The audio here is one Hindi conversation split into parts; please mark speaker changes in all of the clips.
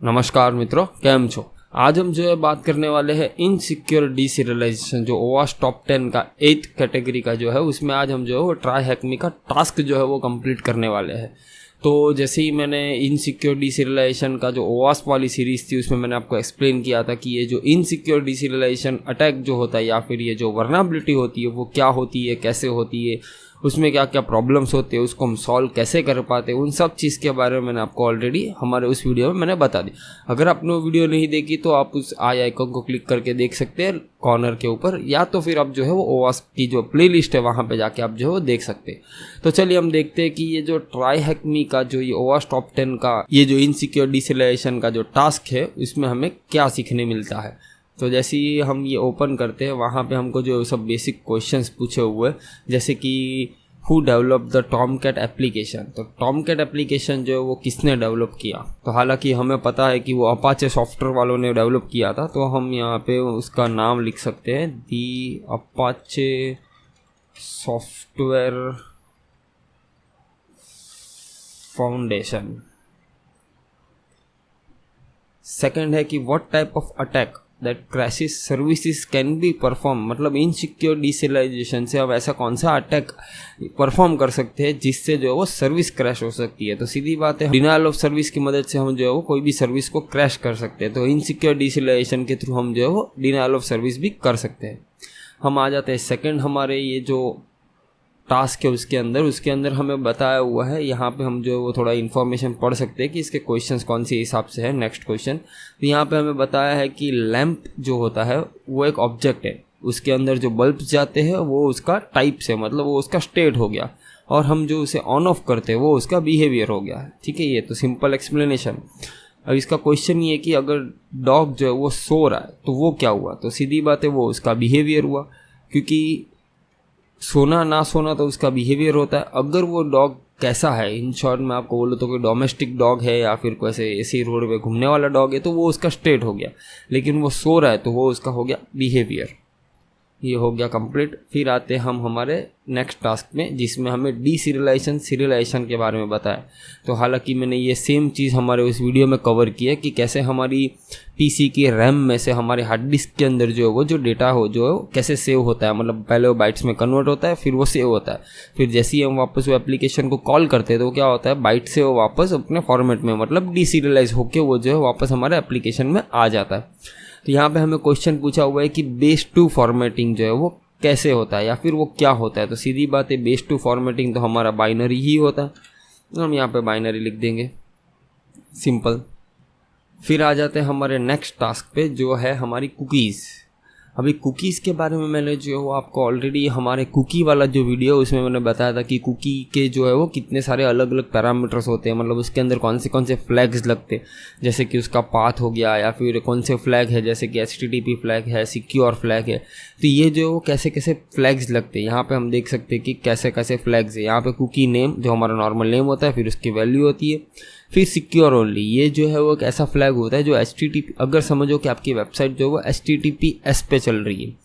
Speaker 1: नमस्कार मित्रों, केम छो। आज हम जो है बात करने वाले हैं इनसिक्योर डीसीरियलाइजेशन, जो ओवास टॉप 10 का 8th कैटेगरी का जो है उसमें आज हम जो है वो ट्राई हैकमी का टास्क जो है वो कंप्लीट करने वाले हैं। तो जैसे ही मैंने इनसिक्योर डीसीरियलाइजेशन का जो ओवास वाली सीरीज़ थी उसमें मैंने आपको एक्सप्लेन किया था कि ये जो इनसिक्योर डीसीरियलाइजेशन अटैक जो होता है या फिर ये जो वर्नेबिलिटी होती है वो क्या होती है, कैसे होती है, उसमें क्या क्या प्रॉब्लम्स होते हैं, उसको हम सॉल्व कैसे कर पाते हैं, उन सब चीज़ के बारे में मैंने आपको ऑलरेडी हमारे उस वीडियो में मैंने बता दी। अगर आपने वो वीडियो नहीं देखी तो आप उस आई आइकन को क्लिक करके देख सकते हैं कॉर्नर के ऊपर, या तो फिर आप जो है वो ओवास की जो प्लेलिस्ट है वहाँ पे जाके आप जो है वो देख सकते हैं। तो चलिए हम देखते हैं कि ये जो ट्राई हैकमी का जो ये ओवास टॉप 10 का ये जो इनसिक्योर डीसीरियलाइजेशन का जो टास्क है इसमें हमें क्या सीखने मिलता है। तो जैसे ही हम ये ओपन करते हैं वहाँ पे हमको जो सब बेसिक क्वेश्चंस पूछे हुए, जैसे कि who develop the Tomcat application. तो टॉमकैट एप्लीकेशन जो है वो किसने डेवलप किया, तो हालांकि हमें पता है कि वो अपाचे सॉफ्टवेयर वालों ने डेवलप किया था, तो हम यहाँ पे उसका नाम लिख सकते हैं, दी अपाचे सॉफ्टवेयर फाउंडेशन। सेकंड है कि what type of attack that crashes services can be perform, मतलब इनसिक्योर डीसीरियलाइजेशन से अब ऐसा कौन सा अटैक परफॉर्म कर सकते हैं जिससे जो है वो सर्विस क्रैश हो सकती है। तो सीधी बात है, डिनायल ऑफ सर्विस की मदद से हम जो है वो कोई भी सर्विस को क्रैश कर सकते हैं। तो इनसिक्योर डीसीरियलाइजेशन के थ्रू हम जो है वो डिनायल ऑफ सर्विस भी कर सकते हैं। हम आ जाते हैं सेकेंड हमारे ये जो टास्क है उसके अंदर हमें बताया हुआ है, यहाँ पे हम जो वो थोड़ा इन्फॉर्मेशन पढ़ सकते हैं कि इसके क्वेश्चंस कौन से हिसाब से है। नेक्स्ट क्वेश्चन, तो यहाँ पे हमें बताया है कि लैंप जो होता है वो एक ऑब्जेक्ट है, उसके अंदर जो बल्ब जाते हैं वो उसका टाइप से, मतलब वो उसका स्टेट हो गया, और हम जो उसे ऑन ऑफ करते हैं वो उसका बिहेवियर हो गया है। ठीक है, ये तो सिंपल एक्सप्लेनेशन। अब इसका क्वेश्चन ये है कि अगर डॉग जो है वो सो रहा है तो वो क्या हुआ, तो सीधी बात है वो उसका बिहेवियर हुआ, क्योंकि सोना ना सोना तो उसका बिहेवियर होता है। अगर वो डॉग कैसा है, इन शॉर्ट में आपको बोलो तो कोई डोमेस्टिक डॉग है या फिर कोई ऐसी रोड पे घूमने वाला डॉग है तो वो उसका स्टेट हो गया, लेकिन वो सो रहा है तो वो उसका हो गया बिहेवियर। ये हो गया कंप्लीट। फिर आते हैं हम हमारे नेक्स्ट टास्क में, जिसमें हमें सीरियलाइजेशन के बारे में बताया। तो हालांकि मैंने ये सेम चीज़ हमारे उस वीडियो में कवर की है कि कैसे हमारी पीसी की रैम में से हमारे हार्ड डिस्क के अंदर जो है वो जो डेटा हो जो है कैसे सेव होता है, मतलब पहले वो बाइट्स में कन्वर्ट होता है, फिर वो सेव होता है, फिर जैसे ही हम वापस वो एप्लीकेशन को कॉल करते हैं तो क्या होता है, बाइट से वो वापस अपने फॉर्मेट में, मतलब डीसीरियलाइज होकर वो जो है वापस हमारे एप्लीकेशन में आ जाता है। तो यहाँ पे हमें क्वेश्चन पूछा हुआ है कि बेस टू फॉर्मेटिंग जो है वो कैसे होता है या फिर वो क्या होता है। तो सीधी बात है, बेस टू फॉर्मेटिंग तो हमारा बाइनरी ही होता है, तो हम यहाँ पे बाइनरी लिख देंगे, सिंपल। फिर आ जाते हैं हमारे नेक्स्ट टास्क पे, जो है हमारी कुकीज़। अभी कुकीज़ के बारे में मैंने जो है वो आपको ऑलरेडी हमारे कुकी वाला जो वीडियो उसमें मैंने बताया था कि कुकी के जो है वो कितने सारे अलग अलग पैरामीटर्स होते हैं, मतलब उसके अंदर कौन से फ्लैग्स लगते हैं, जैसे कि उसका पाथ हो गया, या फिर कौन से फ्लैग है, जैसे कि HTTP फ्लैग है, सिक्योर फ्लैग है। तो ये जो कैसे कैसे फ्लैग्स लगते हैं यहाँ पे हम देख सकते हैं कि कैसे कैसे फ्लैग्स है। यहाँ पे कुकी नेम जो हमारा नॉर्मल नेम होता है, फिर उसकी वैल्यू होती है, फिर सिक्योर ओनली, ये जो है वो एक ऐसा फ्लैग होता है जो HTTP, अगर समझो कि आपकी वेबसाइट जो है वो HTTPS पे चल रही है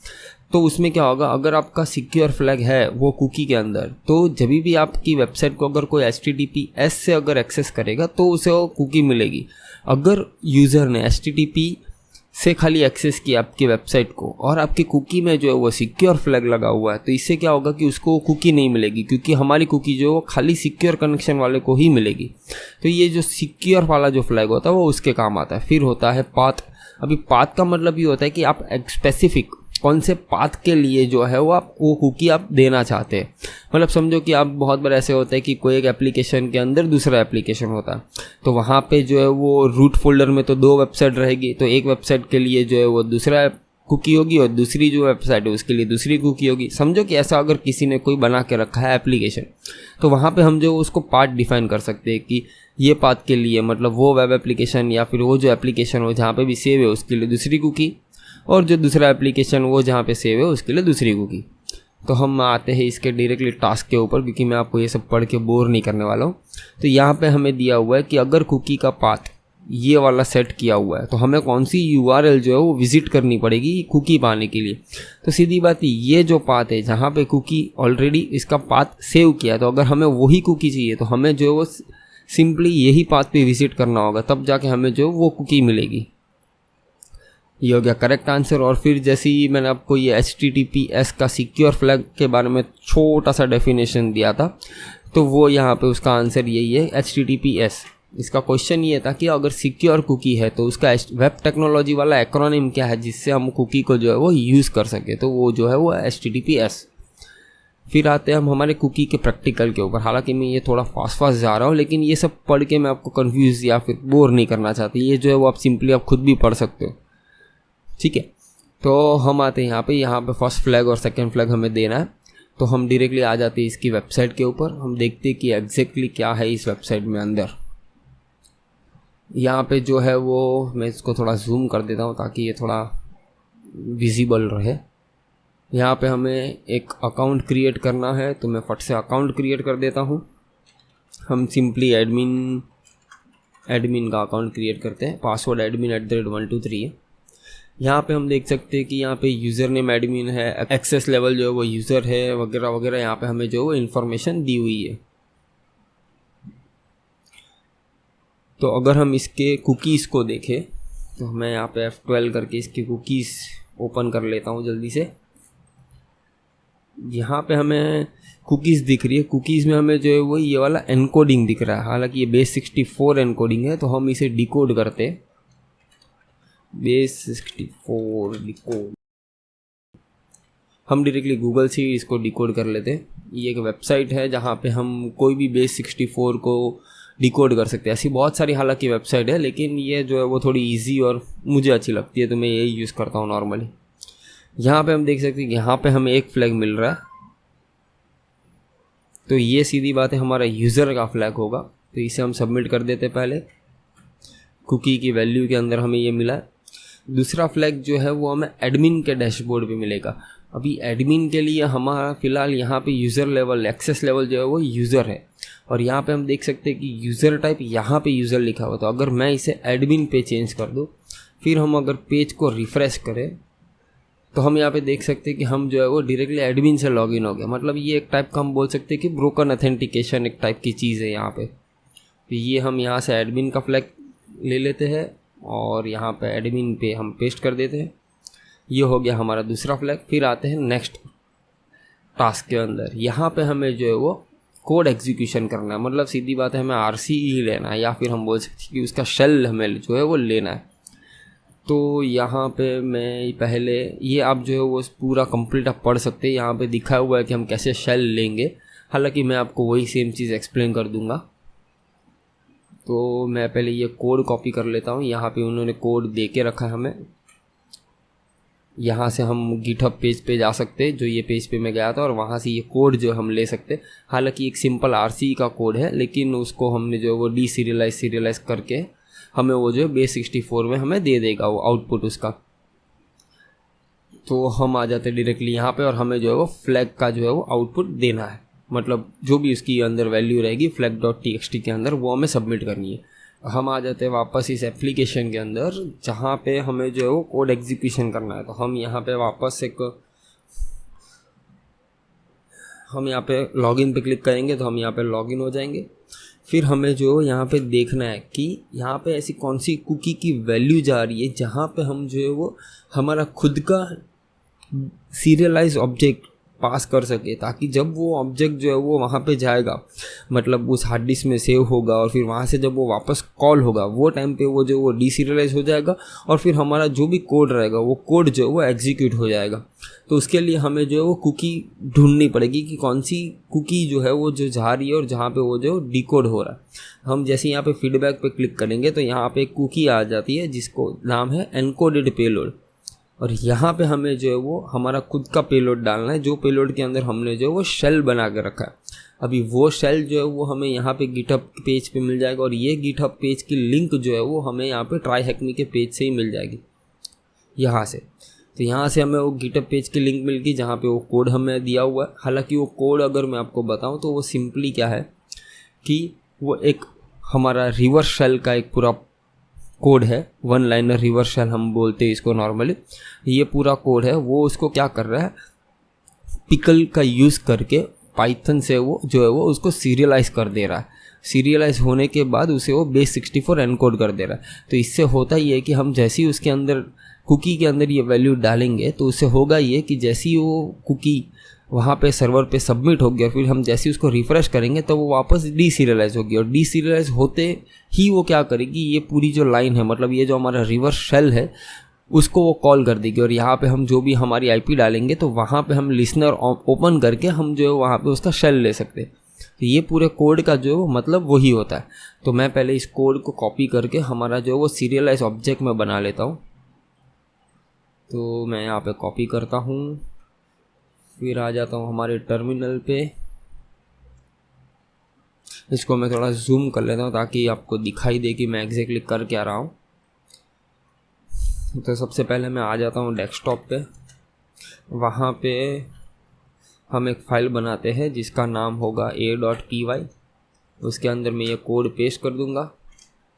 Speaker 1: तो उसमें क्या होगा, अगर आपका सिक्योर फ्लैग है वो कुकी के अंदर, तो जब भी आपकी वेबसाइट को अगर कोई HTTPS से अगर एक्सेस करेगा तो उसे वो कुकी मिलेगी। अगर यूज़र ने HTTP से खाली एक्सेस किया आपकी वेबसाइट को और आपकी कुकी में जो है वो सिक्योर फ्लैग लगा हुआ है, तो इससे क्या होगा कि उसको कुकी नहीं मिलेगी, क्योंकि हमारी कुकी जो है वो खाली सिक्योर कनेक्शन वाले को ही मिलेगी। तो ये जो सिक्योर वाला जो फ्लैग होता है वो उसके काम आता है। फिर होता है पाथ। अभी पाथ का मतलब ये होता है कि आप स्पेसिफिक कौन से पाथ के लिए जो है वो कुकी आप देना चाहते हैं। मतलब समझो कि आप बहुत बार ऐसे होता है कि कोई एक एप्लीकेशन के अंदर दूसरा एप्लीकेशन होता है, तो वहाँ पे जो है वो रूट फोल्डर में तो 2 वेबसाइट रहेगी, तो एक वेबसाइट के लिए जो है वो दूसरा कुकी होगी और दूसरी जो वेबसाइट है उसके लिए दूसरी कुकी होगी। समझो कि ऐसा अगर किसी ने कोई बना के रखा है एप्लीकेशन, तो वहाँ पे हम जो उसको पाथ डिफाइन कर सकते हैं कि ये पाथ के लिए, मतलब वो वेब एप्लीकेशन या फिर वो जो एप्लीकेशन हो जहाँ पे भी सेव है उसके लिए दूसरी कुकी, और जो दूसरा एप्लीकेशन वो जहाँ पे सेव है उसके लिए दूसरी कुकी। तो हम आते हैं इसके डायरेक्टली टास्क के ऊपर, क्योंकि मैं आपको ये सब पढ़ के बोर नहीं करने वाला हूँ। तो यहाँ पे हमें दिया हुआ है कि अगर कुकी का पाथ ये वाला सेट किया हुआ है तो हमें कौन सी URL जो है वो विजिट करनी पड़ेगी कुकी पाने के लिए। तो सीधी बात ये जो पाथ है जहाँ पे कुकी ऑलरेडी इसका पाथ सेव किया, तो अगर हमें वही कुकी चाहिए तो हमें जो है वो सिंपली यही पाथ पे विजिट करना होगा, तब जाके हमें जो वो कुकी मिलेगी। ये हो गया करेक्ट आंसर। और फिर जैसे ही मैंने आपको ये HTTPS का सिक्योर फ्लैग के बारे में छोटा सा डेफिनेशन दिया था, तो वो यहाँ पे उसका आंसर यही है, HTTPS। इसका क्वेश्चन ये था कि अगर सिक्योर कुकी है तो उसका वेब टेक्नोलॉजी वाला एक्रोनिम क्या है जिससे हम कुकी को जो है वो यूज़ कर सके, तो वो जो है वो HTTPS। फिर आते हैं हम हमारे कुकी के प्रैक्टिकल के ऊपर। हालांकि मैं ये थोड़ा फास्ट जा रहा हूँ, लेकिन ये सब पढ़ के मैं आपको कन्फ्यूज़ या फिर बोर नहीं करना चाहती। ये जो है वो आप सिंपली आप खुद भी पढ़ सकते हो, ठीक है। तो हम आते हैं यहाँ पे फर्स्ट फ्लैग और सेकंड फ्लैग हमें देना है। तो हम डायरेक्टली आ जाते हैं इसकी वेबसाइट के ऊपर। हम देखते हैं कि एग्जैक्टली क्या है इस वेबसाइट में अंदर। यहाँ पे जो है वो मैं इसको थोड़ा जूम कर देता हूँ ताकि ये थोड़ा विजिबल रहे। यहाँ पे हमें एक अकाउंट क्रिएट करना है, तो मैं फट से अकाउंट क्रिएट कर देता हूँ। हम सिंपली एडमिन का अकाउंट क्रिएट करते हैं। पासवर्ड admin@123 है। यहाँ पे हम देख सकते हैं कि यहाँ पे यूज़र नेम एडमिन है, एक्सेस लेवल जो है वो यूज़र है, वगैरह वगैरह। यहाँ पे हमें जो वो इन्फॉर्मेशन दी हुई है। तो अगर हम इसके कुकीज़ को देखें तो मैं यहाँ पे F12 करके इसकी कुकीज़ ओपन कर लेता हूँ जल्दी से। यहाँ पे हमें कुकीज़ दिख रही है। कुकीज़ में हमें जो है वो ये वाला एनकोडिंग दिख रहा है। हालांकि ये base64 एनकोडिंग है, तो हम इसे डिकोड करते हैं। base64 डिकोड, हम डायरेक्टली गूगल से इसको डिकोड कर लेते हैं। ये एक वेबसाइट है जहाँ पे हम कोई भी base64 को डिकोड कर सकते हैं। ऐसी बहुत सारी हालांकि वेबसाइट है, लेकिन ये जो है वो थोड़ी इजी और मुझे अच्छी लगती है, तो मैं यही यूज़ करता हूँ नॉर्मली। यहाँ पे हम देख सकते हैं कि यहाँ पे हमें एक फ्लैग मिल रहा है, तो ये सीधी बात है हमारा यूज़र का फ्लैग होगा। तो इसे हम सबमिट कर देते पहले। कुकी की वैल्यू के अंदर हमें ये मिला है। दूसरा फ्लैग जो है वो हमें एडमिन के डैशबोर्ड पे मिलेगा। अभी एडमिन के लिए हमारा फ़िलहाल यहाँ पे यूज़र लेवल, एक्सेस लेवल जो है वो यूज़र है, और यहाँ पे हम देख सकते हैं कि यूज़र टाइप यहाँ पे यूज़र लिखा हुआ। तो अगर मैं इसे एडमिन पे चेंज कर दूँ, फिर हम अगर पेज को रिफ़्रेश करें तो हम यहाँ पे देख सकते हैं कि हम जो है वो डायरेक्टली एडमिन से लॉगिन हो गया। मतलब ये एक टाइप का हम बोल सकते हैं कि ब्रोकन ऑथेंटिकेशन एक टाइप की चीज़ है यहाँ पे। तो ये हम यहाँ से एडमिन का फ्लैग ले लेते हैं और यहाँ पे एडमिन पे हम पेस्ट कर देते हैं। ये हो गया हमारा दूसरा फ्लैग। फिर आते हैं नेक्स्ट टास्क के अंदर। यहाँ पे हमें जो है वो कोड एग्जीक्यूशन करना है। मतलब सीधी बात है, हमें RCE लेना है, या फिर हम बोल सकते हैं कि उसका शेल हमें जो है वो लेना है। तो यहाँ पे मैं पहले ये आप जो है वो पूरा कंप्लीट आप पढ़ सकते हैं। यहाँ पे दिखा हुआ है कि हम कैसे शेल लेंगे। हालांकि मैं आपको वही सेम चीज़ एक्सप्लेन कर दूँगा। तो मैं पहले ये कोड कॉपी कर लेता हूँ। यहाँ पे उन्होंने कोड दे के रखा है हमें। यहाँ से हम गिटहब पेज पे जा सकते हैं, जो ये पेज पे मैं गया था, और वहाँ से ये कोड जो हम ले सकते हैं। हालांकि एक सिंपल RCE का कोड है, लेकिन उसको हमने जो वो सीरियलाइज करके हमें वो जो base64 में हमें दे देगा वो आउटपुट उसका। तो हम आ जाते डायरेक्टली यहाँ पे, और हमें जो है वो फ्लैग का जो है वो आउटपुट देना है। मतलब जो भी उसकी अंदर वैल्यू रहेगी flag.txt के अंदर, वो हमें सबमिट करनी है। हम आ जाते हैं वापस इस एप्लीकेशन के अंदर जहाँ पे हमें जो है वो कोड एग्जीक्यूशन करना है। तो हम यहाँ पे वापस हम यहाँ पे लॉगिन पे क्लिक करेंगे, तो हम यहाँ पे लॉगिन हो जाएंगे। फिर हमें जो यहाँ पे देखना है कि यहाँ पे ऐसी कौन सी कुकी की वैल्यू जा रही है जहाँ पे हम जो है वो हमारा खुद का सीरियलाइज ऑब्जेक्ट पास कर सके, ताकि जब वो ऑब्जेक्ट जो है वो वहाँ पे जाएगा, मतलब उस हार्ड डिस्क में सेव होगा, और फिर वहाँ से जब वो वापस कॉल होगा वो टाइम पे वो जो वो डीसीरियलाइज हो जाएगा, और फिर हमारा जो भी कोड रहेगा वो कोड जो है वो एग्जीक्यूट हो जाएगा। तो उसके लिए हमें जो है वो कुकी ढूंढनी पड़ेगी कि कौन सी कुकी जो है वो जो जा रही है और जहाँ पे वो जो डिकोड हो रहा है। हम जैसे यहाँ पे फीडबैक पे क्लिक करेंगे तो यहाँ पे एक कुकी आ जाती है जिसको नाम है एनकोडेड पेलोड, और यहाँ पे हमें जो है वो हमारा खुद का पेलोड डालना है, जो पेलोड के अंदर हमने जो है वो शेल बना के रखा है। अभी वो शेल जो है वो हमें यहाँ पे गिटहब पेज पे मिल जाएगा, और ये गिटहब पेज की लिंक जो है वो हमें यहाँ पे ट्राईहैकमी के पेज से ही मिल जाएगी यहाँ से। तो यहाँ से हमें वो गिटहब पेज की लिंक मिल गई जहाँ पे वो कोड हमें दिया हुआ है। हालांकि वो कोड अगर मैं आपको बताऊँ तो वो सिंपली क्या है कि वो एक हमारा रिवर्स शेल का एक पूरा कोड है। वन लाइनर रिवर्स शेल हम बोलते हैं इसको नॉर्मली। ये पूरा कोड है, वो उसको क्या कर रहा है, पिकल का यूज़ करके पाइथन से वो जो है वो उसको सीरियलाइज कर दे रहा है। सीरियलाइज होने के बाद उसे वो बेस 64 एनकोड कर दे रहा है। तो इससे होता ही है कि हम जैसे ही उसके अंदर कुकी के अंदर ये वैल्यू डालेंगे तो उससे होगा ये कि जैसे ही वो कुकी वहाँ पे सर्वर पे सबमिट हो गया, फिर हम जैसे ही उसको रिफ़्रेश करेंगे तो वो वापस डीसीरियलाइज होगी, और डीसीरियलाइज होते ही वो क्या करेगी, ये पूरी जो लाइन है, मतलब ये जो हमारा रिवर्स शेल है उसको वो कॉल कर देगी, और यहाँ पे हम जो भी हमारी आईपी डालेंगे तो वहाँ पे हम लिसनर ओपन करके हम जो है वहाँ पे उसका शेल ले सकते हैं। तो ये पूरे कोड का जो मतलब वही होता है। तो मैं पहले इस कोड को कॉपी करके हमारा जो वो सीरियलाइज ऑब्जेक्ट में बना लेता हूँ। तो मैं यहाँ पे कॉपी करता हूँ, फिर आ जाता हूँ हमारे टर्मिनल पे। इसको मैं थोड़ा जूम कर लेता हूँ ताकि आपको दिखाई दे कि मैं एग्जैक्टली कर क्या रहा हूँ। तो सबसे पहले मैं आ जाता हूँ डेस्कटॉप पे। वहाँ पे हम एक फ़ाइल बनाते हैं जिसका नाम होगा a.py। उसके अंदर मैं ये कोड पेस्ट कर दूँगा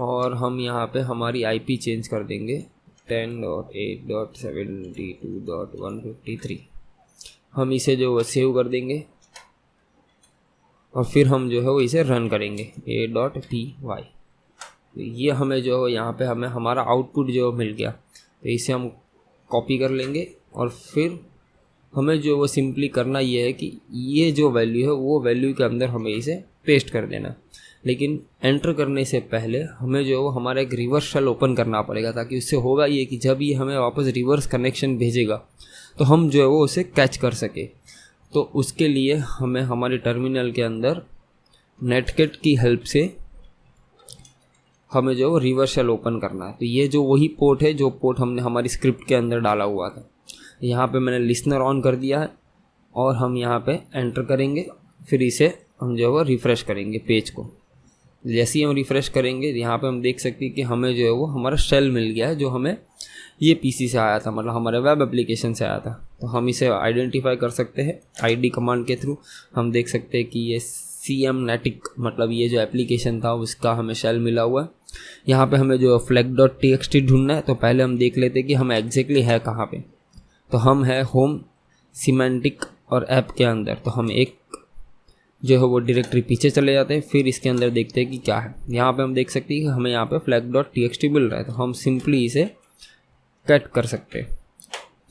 Speaker 1: और हम यहाँ पे हमारी आईपी चेंज कर देंगे 10.8.72.153। हम इसे जो सेव कर देंगे और फिर हम जो है वो इसे रन करेंगे a.py। तो ये हमें जो है यहाँ पे हमें हमारा आउटपुट जो मिल गया। तो इसे हम कॉपी कर लेंगे और फिर हमें जो वो सिंपली करना ये है कि ये जो वैल्यू है वो वैल्यू के अंदर हमें इसे पेस्ट कर देना। लेकिन एंटर करने से पहले हमें जो है वो हमारा एक रिवर्स शेल ओपन करना पड़ेगा, ताकि उससे होगा ये कि जब ये हमें वापस रिवर्स कनेक्शन भेजेगा तो हम जो है वो उसे कैच कर सके। तो उसके लिए हमें हमारे टर्मिनल के अंदर नेटकेट की हेल्प से हमें जो रिवर्स शेल ओपन करना है। तो ये जो वही पोर्ट है जो पोर्ट हमने हमारी स्क्रिप्ट के अंदर डाला हुआ था। यहाँ पे मैंने लिसनर ऑन कर दिया है और हम यहाँ पे एंटर करेंगे, फिर इसे हम जो है वो रिफ़्रेश करेंगे पेज को। जैसे ही हम रिफ़्रेश करेंगे यहाँ पे हम देख सकते हैं कि हमें जो है वो हमारा शेल मिल गया है जो हमें ये पीसी से आया था, मतलब हमारे वेब एप्लीकेशन से आया था। तो हम इसे आइडेंटिफाई कर सकते हैं आईडी कमांड के थ्रू। हम देख सकते हैं कि ये cmnetic मतलब ये जो एप्लीकेशन था उसका हमें शेल मिला हुआ है। यहाँ पे हमें जो flag.txt ढूंढना है, तो पहले हम देख लेते हैं कि हम एग्जैक्टली है कहाँ पे। तो हम है होम सिमेंटिक और ऐप के अंदर। तो हम एक जो है वो डायरेक्टरी पीछे चले जाते हैं, फिर इसके अंदर देखते हैं कि क्या है। यहाँ पे हम देख सकते हैं कि हमें यहाँ पे flag.txt मिल रहा है, तो हम सिंपली इसे कट कर सकते हैं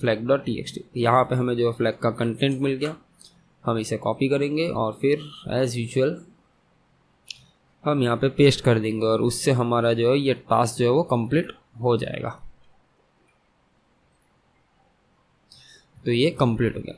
Speaker 1: flag.txt। यहाँ पे हमें जो फ्लैग का कंटेंट मिल गया, हम इसे कॉपी करेंगे और फिर एज़ यूजुअल हम यहाँ पे पेस्ट कर देंगे और उससे हमारा जो है ये टास्क जो है वो कंप्लीट हो जाएगा। तो ये कंप्लीट हो गया।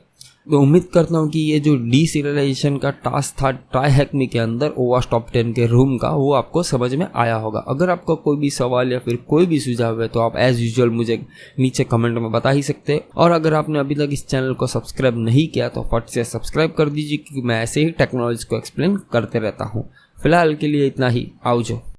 Speaker 1: मैं उम्मीद करता हूँ कि ये जो डीसीरियलाइजेशन का टास्क था ट्राईहैकमी के अंदर OWASP टॉप 10 के रूम का, वो आपको समझ में आया होगा। अगर आपका कोई भी सवाल या फिर कोई भी सुझाव है तो आप एज़ यूजुअल मुझे नीचे कमेंट में बता ही सकते हैं। और अगर आपने अभी तक इस चैनल को सब्सक्राइब नहीं किया तो फट से सब्सक्राइब कर दीजिए, क्योंकि मैं ऐसे ही टेक्नोलॉजी को एक्सप्लेन करते रहता हूँ। फिलहाल के लिए इतना ही। आओ जो।